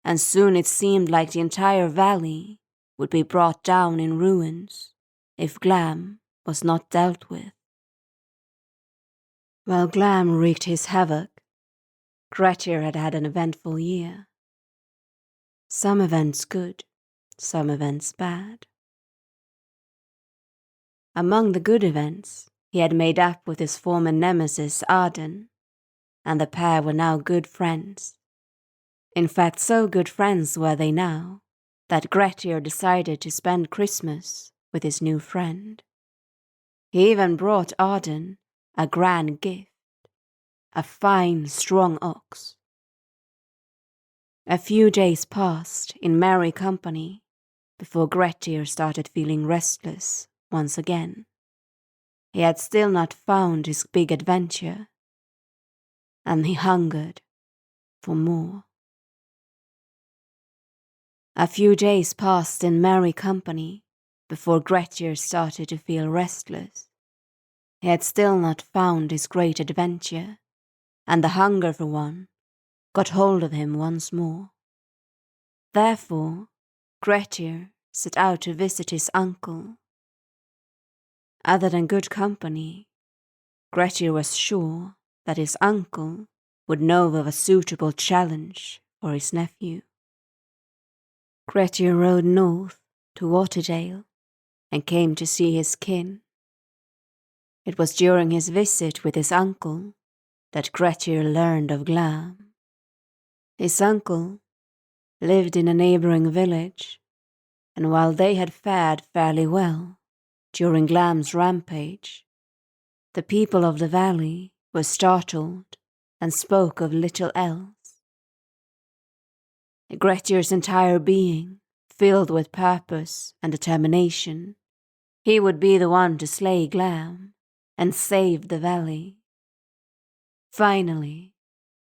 Speaker 1: and soon it seemed like the entire valley would be brought down in ruins if Glam was not dealt with. While Glam wreaked his havoc, Grettir had had an eventful year. Some events good, some events bad. Among the good events, he had made up with his former nemesis Arden, and the pair were now good friends. In fact, so good friends were they now that Grettir decided to spend Christmas with his new friend. He even brought Arden a grand gift, a fine, strong ox. A few days passed in merry company before Grettir started feeling restless once again. He had still not found his big adventure, and he hungered for more. A few days passed in merry company before Grettir started to feel restless. He had still not found his great adventure, and the hunger for one got hold of him once more. Therefore, Grettir set out to visit his uncle. Other than good company, Grettir was sure that his uncle would know of a suitable challenge for his nephew. Grettir rode north to Waterdale and came to see his kin. It was during his visit with his uncle that Grettir learned of Glam. His uncle lived in a neighbouring village, and while they had fared fairly well during Glam's rampage, the people of the valley were startled and spoke of little else. Grettir's entire being, filled with purpose and determination, he would be the one to slay Glam and save the valley. Finally,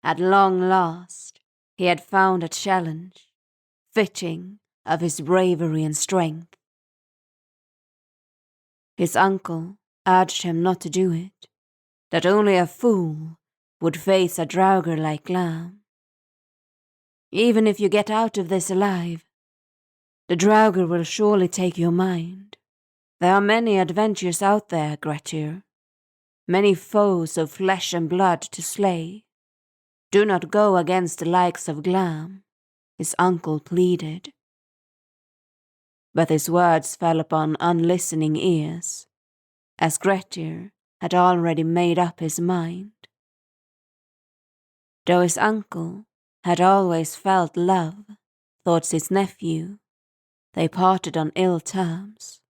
Speaker 1: at long last, he had found a challenge fitting of his bravery and strength. His uncle urged him not to do it, that only a fool would face a draugir like Glam. Even if you get out of this alive, the draugir will surely take your mind. There are many adventures out there, Grettir, many foes of flesh and blood to slay. Do not go against the likes of Glam, his uncle pleaded. But his words fell upon unlistening ears, as Grettir had already made up his mind. Though his uncle had always felt love towards his nephew, they parted on ill terms.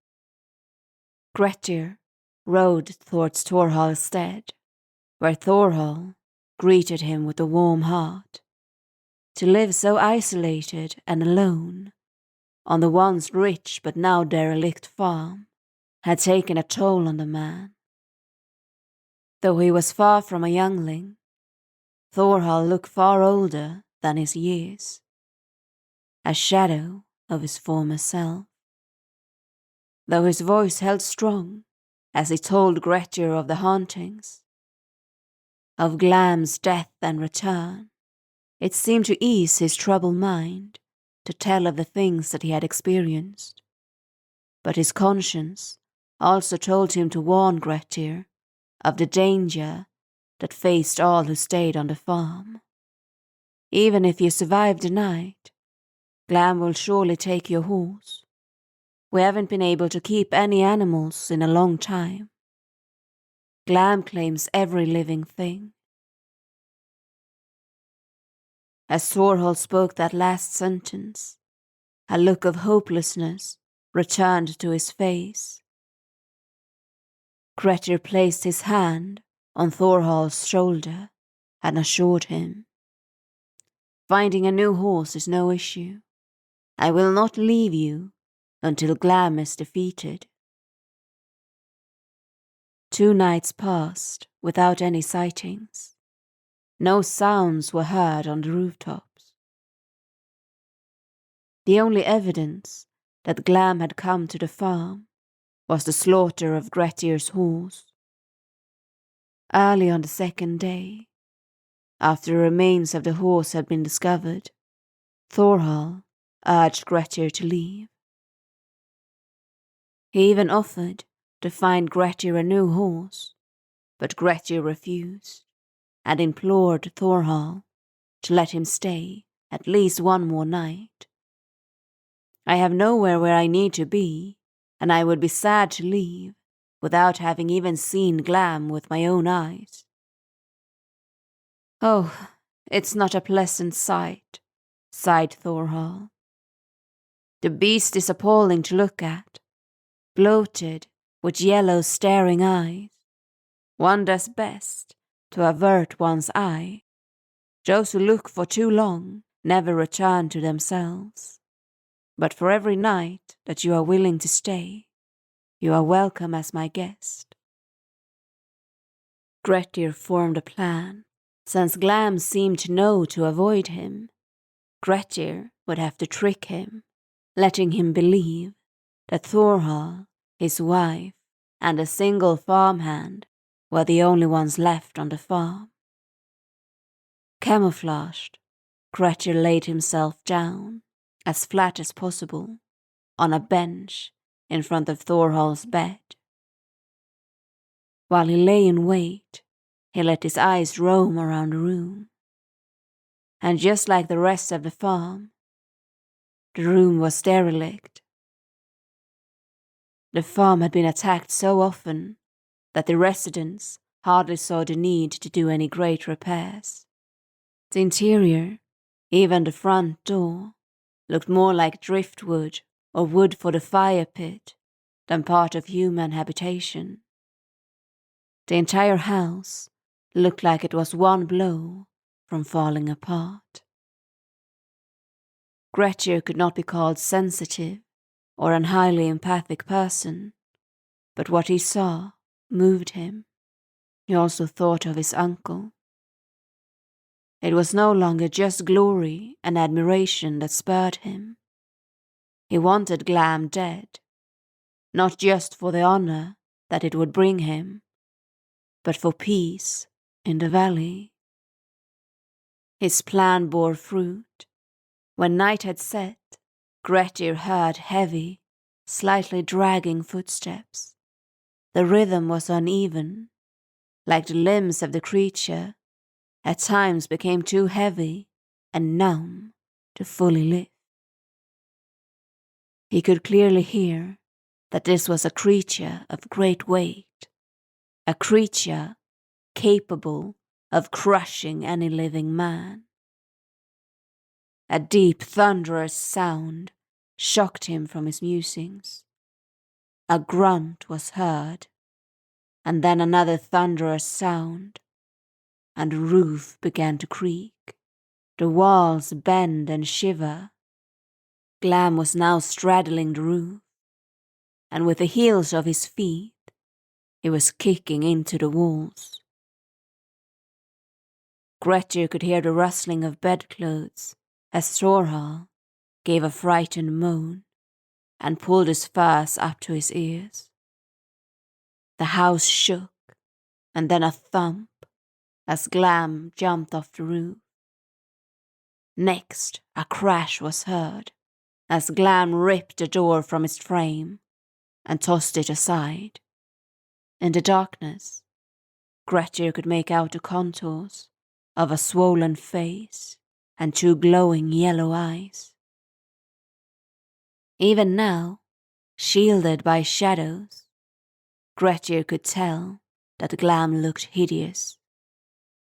Speaker 1: Grettir rode towards Thorhall's stead, where Thorhall greeted him with a warm heart. To live so isolated and alone on the once rich but now derelict farm had taken a toll on the man. Though he was far from a youngling, Thorhall looked far older than his years, a shadow of his former self. Though his voice held strong as he told Grettir of the hauntings, of Glam's death and return, it seemed to ease his troubled mind to tell of the things that he had experienced. But his conscience also told him to warn Grettir of the danger that faced all who stayed on the farm. Even if you survive the night, Glam will surely take your horse. We haven't been able to keep any animals in a long time. Glam claims every living thing. As Thorhall spoke that last sentence, a look of hopelessness returned to his face. Grettir placed his hand on Thorhall's shoulder and assured him, "Finding a new horse is no issue. I will not leave you until Glam is defeated." 2 nights passed without any sightings. No sounds were heard on the rooftops. The only evidence that Glam had come to the farm was the slaughter of Grettir's horse. Early on the second day, after the remains of the horse had been discovered, Thorhall urged Grettir to leave. He even offered to find Grettir a new horse, but Grettir refused and implored Thorhall to let him stay at least one more night. "I have nowhere where I need to be, and I would be sad to leave without having even seen Glam with my own eyes." "Oh, it's not a pleasant sight," sighed Thorhall. "The beast is appalling to look at, bloated with yellow staring eyes. One does best to avert one's eye. Those who look for too long never return to themselves. But for every night that you are willing to stay, you are welcome as my guest." Grettir formed a plan. Since Glam seemed to know to avoid him, Grettir would have to trick him, letting him believe that Thorhall, his wife, and a single farmhand were the only ones left on the farm. Camouflaged, Grettir laid himself down, as flat as possible, on a bench in front of Thorhall's bed. While he lay in wait, he let his eyes roam around the room, and just like the rest of the farm, the room was derelict. The farm had been attacked so often that the residents hardly saw the need to do any great repairs. The interior, even the front door, looked more like driftwood or wood for the fire pit than part of human habitation. The entire house looked like it was one blow from falling apart. Grettir could not be called sensitive or an highly empathic person, but what he saw moved him. He also thought of his uncle. It was no longer just glory and admiration that spurred him. He wanted Glam dead, not just for the honor that it would bring him, but for peace in the valley. His plan bore fruit. When night had set, Grettir heard heavy, slightly dragging footsteps. The rhythm was uneven, like the limbs of the creature at times became too heavy and numb to fully live. He could clearly hear that this was a creature of great weight, a creature capable of crushing any living man. A deep, thunderous sound shocked him from his musings. A grunt was heard, and then another thunderous sound, and the roof began to creak. The walls bend and shiver. Glam was now straddling the roof, and with the heels of his feet, he was kicking into the walls. Grettir could hear the rustling of bedclothes as Thorhall gave a frightened moan and pulled his furs up to his ears. The house shook, and then a thump as Glam jumped off the roof. Next, a crash was heard as Glam ripped the door from its frame and tossed it aside. In the darkness, Grettir could make out the contours of a swollen face and two glowing yellow eyes. Even now, shielded by shadows, Grettir could tell that Glam looked hideous.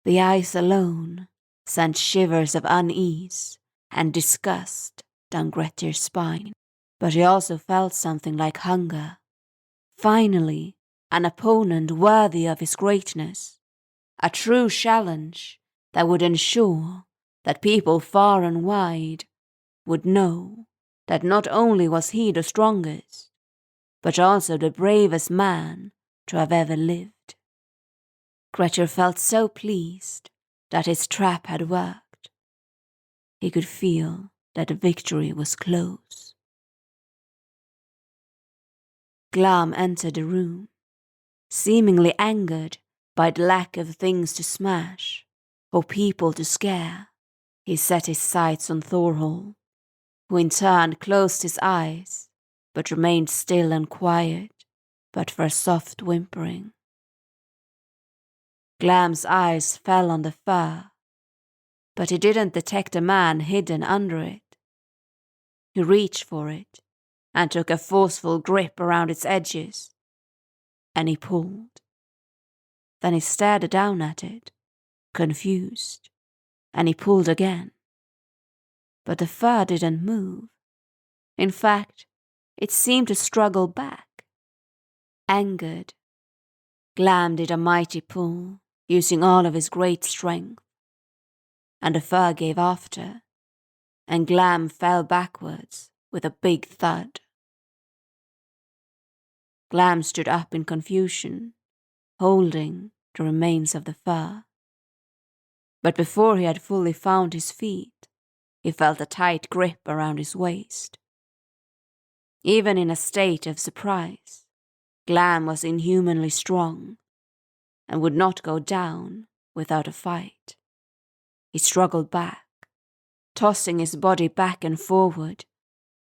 Speaker 1: The eyes alone sent shivers of unease and disgust down Grettir's spine, but he also felt something like hunger. Finally, an opponent worthy of his greatness, a true challenge that would ensure that people far and wide would know that not only was he the strongest, but also the bravest man to have ever lived. Grettir felt so pleased that his trap had worked. He could feel that the victory was close. Glam entered the room, seemingly angered by the lack of things to smash or people to scare. He set his sights on Thorhall, who in turn closed his eyes but remained still and quiet, but for a soft whimpering. Glam's eyes fell on the fur, but he didn't detect a man hidden under it. He reached for it and took a forceful grip around its edges, and he pulled. Then he stared down at it, confused, and he pulled again. But the fur didn't move. In fact, it seemed to struggle back. Angered, Glam did a mighty pull, using all of his great strength, and the fur gave after, and Glam fell backwards with a big thud. Glam stood up in confusion, holding the remains of the fur. But before he had fully found his feet, he felt a tight grip around his waist. Even in a state of surprise, Glam was inhumanly strong and would not go down without a fight. He struggled back, tossing his body back and forward,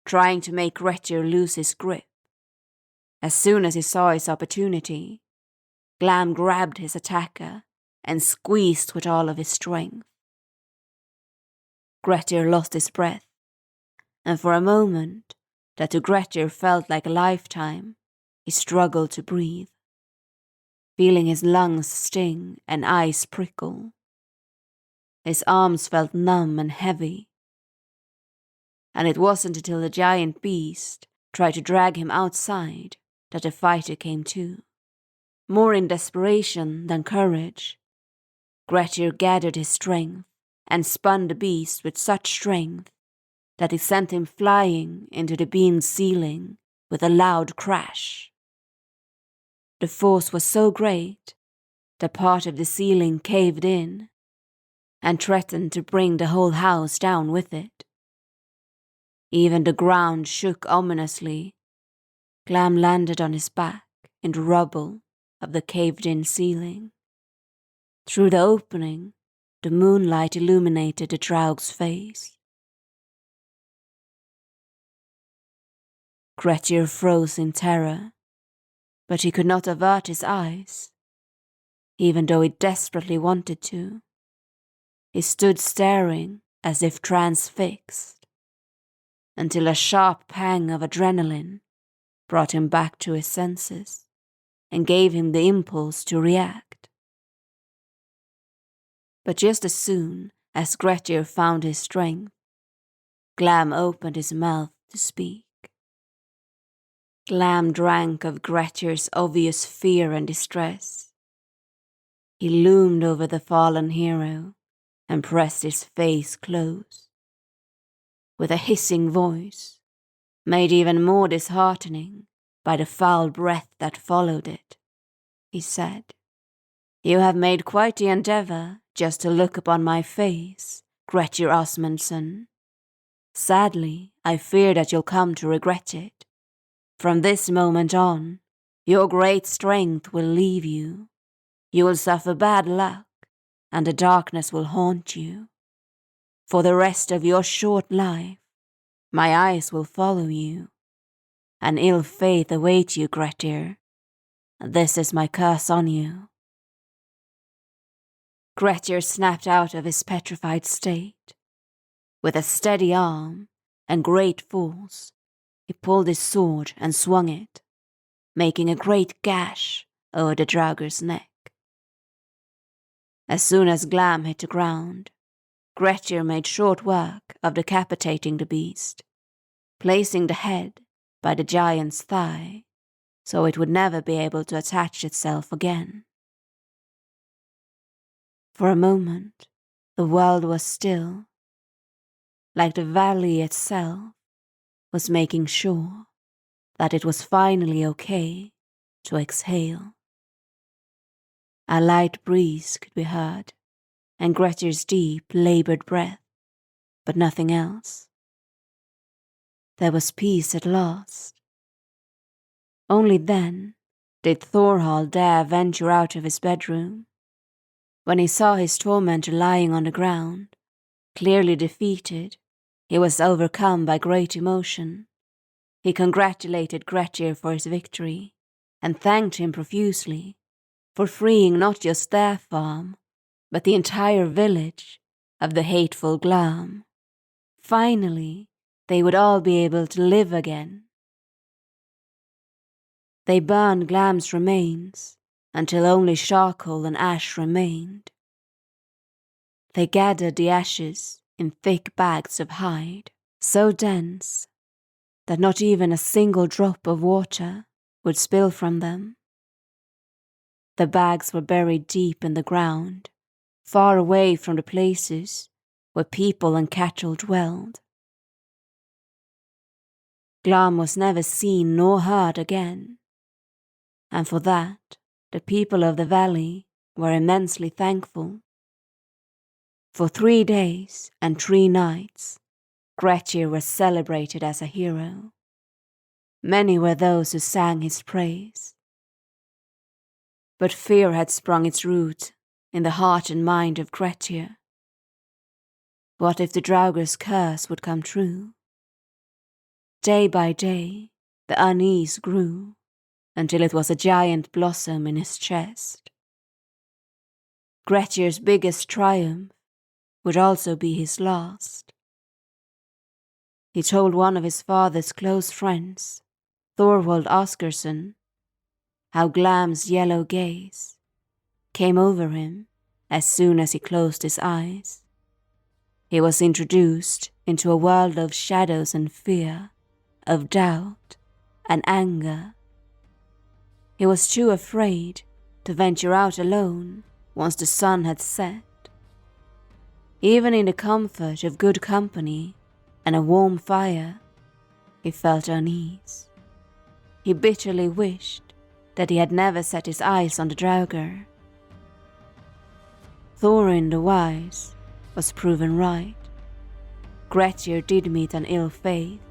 Speaker 1: trying to make Grettir lose his grip. As soon as he saw his opportunity, Glam grabbed his attacker and squeezed with all of his strength. Grettir lost his breath, and for a moment that to Grettir felt like a lifetime, he struggled to breathe, feeling his lungs sting and eyes prickle. His arms felt numb and heavy, and it wasn't until the giant beast tried to drag him outside that the fighter came to. More in desperation than courage, Grettir gathered his strength and spun the beast with such strength that it sent him flying into the beamed ceiling with a loud crash. The force was so great that part of the ceiling caved in and threatened to bring the whole house down with it. Even the ground shook ominously. Glam landed on his back in the rubble of the caved-in ceiling. Through the opening, the moonlight illuminated the draug's face. Grettir froze in terror, but he could not avert his eyes, even though he desperately wanted to. He stood staring as if transfixed, until a sharp pang of adrenaline brought him back to his senses and gave him the impulse to react. But just as soon as Grettir found his strength, Glam opened his mouth to speak. Glam drank of Grettir's obvious fear and distress. He loomed over the fallen hero and pressed his face close. With a hissing voice, made even more disheartening by the foul breath that followed it, he said, "You have made quite the endeavour just to look upon my face, Grettir Asmundsson. Sadly, I fear that you'll come to regret it. From this moment on, your great strength will leave you. You will suffer bad luck, and the darkness will haunt you. For the rest of your short life, my eyes will follow you. An ill fate awaits you, Grettir. This is my curse on you." Grettir snapped out of his petrified state. With a steady arm and great force, he pulled his sword and swung it, making a great gash over the draugir's neck. As soon as Glam hit the ground, Grettir made short work of decapitating the beast, placing the head by the giant's thigh so it would never be able to attach itself again. For a moment, the world was still, like the valley itself was making sure that it was finally okay to exhale. A light breeze could be heard, and Grettir's deep, laboured breath, but nothing else. There was peace at last. Only then did Thorhall dare venture out of his bedroom. When he saw his tormentor lying on the ground, clearly defeated, he was overcome by great emotion. He congratulated Grettir for his victory, and thanked him profusely for freeing not just their farm, but the entire village of the hateful Glam. Finally, they would all be able to live again. They burned Glam's remains until only charcoal and ash remained. They gathered the ashes in thick bags of hide, so dense that not even a single drop of water would spill from them. The bags were buried deep in the ground, far away from the places where people and cattle dwelled. Glam was never seen nor heard again, and for that the people of the valley were immensely thankful. For 3 days and 3 nights, Grettir was celebrated as a hero. Many were those who sang his praise. But fear had sprung its root in the heart and mind of Grettir. What if the draugir's curse would come true? Day by day, the unease grew, until it was a giant blossom in his chest. Grettir's biggest triumph would also be his last. He told one of his father's close friends, Thorvald Oscarsson, how Glam's yellow gaze came over him as soon as he closed his eyes. He was introduced into a world of shadows and fear, of doubt and anger. He was too afraid to venture out alone once the sun had set. Even in the comfort of good company and a warm fire, he felt unease. He bitterly wished that he had never set his eyes on the draugir. Thorin the Wise was proven right. Grettir did meet an ill fate.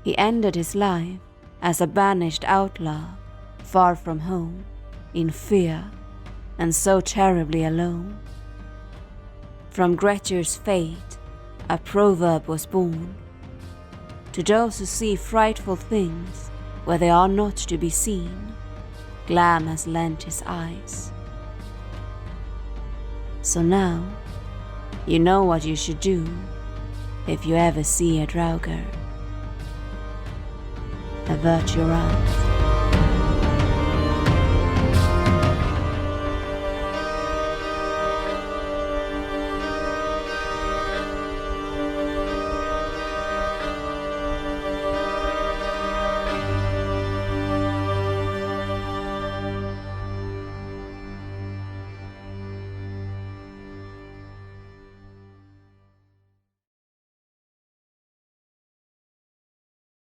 Speaker 1: He ended his life as a banished outlaw, far from home, in fear, and so terribly alone. From Grettir's fate, a proverb was born. To those who see frightful things where they are not to be seen, Glam has lent his eyes. So now, you know what you should do if you ever see a draugir. Avert your eyes.